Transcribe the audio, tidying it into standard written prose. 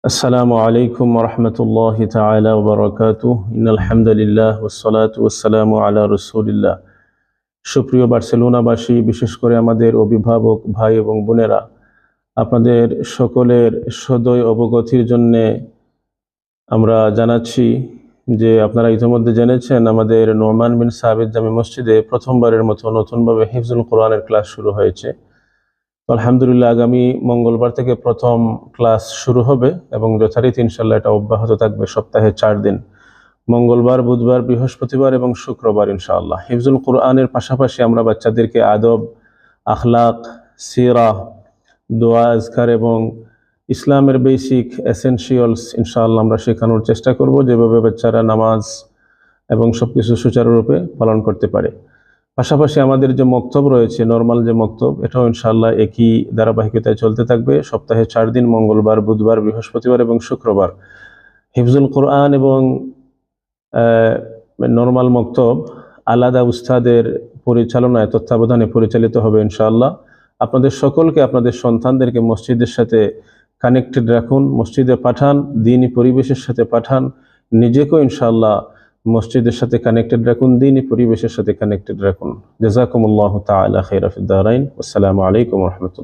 আসসালামু আলাইকুম রহমতুল্লাহি তাআলা ওয়া বারাকাতুহু ইন্নাল হামদুলিল্লাহ ওয়াসসালাতু ওয়াসসালামু আলা রাসূলিল্লাহ। সুপ্রিয় বার্সেলোনাবাসী, বিশেষ করে আমাদের অভিভাবক ভাই এবং বোনেরা, আপনাদের সকলের সদয় অবগতির জন্যে আমরা জানাচ্ছি যে আপনারা ইতিমধ্যে জেনেছেন আমাদের নোমান বিন সাবিত জামে মসজিদে প্রথমবারের মতো নতুনভাবে হিফজুল কোরআনের ক্লাস শুরু হয়েছে। আলহামদুলিল্লাহ, আগামী মঙ্গলবার থেকে প্রথম ক্লাস শুরু হবে এবং যথারীতি ইনশাল্লাহ এটা অব্যাহত থাকবে সপ্তাহে 4 দিন, মঙ্গলবার, বুধবার, বৃহস্পতিবার এবং শুক্রবার ইনশাআল্লাহ। হিফজুল কোরআনের পাশাপাশি আমরা বাচ্চাদেরকে আদব, আখলাক, সিরা, দোয়া, আজকার এবং ইসলামের বেসিক এসেনশিয়ালস ইনশাআল্লাহ আমরা শেখানোর চেষ্টা করব, যেভাবে বাচ্চারা নামাজ এবং সবকিছু সুচারুরূপে পালন করতে পারে। পাশাপাশি আমাদের যে মক্তব রয়েছে, নর্মাল যে মক্তব, এটাও ইনশাআল্লাহ একই ধারাবাহিকতায় চলতে থাকবে সপ্তাহে 4 দিন, মঙ্গলবার, বুধবার, বৃহস্পতিবার এবং শুক্রবার। হিফজুল কোরআন এবং নর্মাল মক্তব আলাদা উস্তাদের পরিচালনায়, তত্ত্বাবধানে পরিচালিত হবে ইনশাআল্লাহ। আপনাদের সকলকে, আপনাদের সন্তানদেরকে মসজিদের সাথে কানেক্টেড রাখুন, মসজিদে পাঠান, দ্বীনি পরিবেশের সাথে পাঠান, নিজেকেও ইনশাআল্লাহ মসজিদের সাথে কানেক্টেড রাখুন, দ্বীনি পরিবেশের সাথে কানেক্টেড রাখুন। জাযাকুমুল্লাহু তাআলা খাইরা ফিদ দারাইন। আসসালামু আলাইকুম ওয়া রাহমাতুল্লাহ।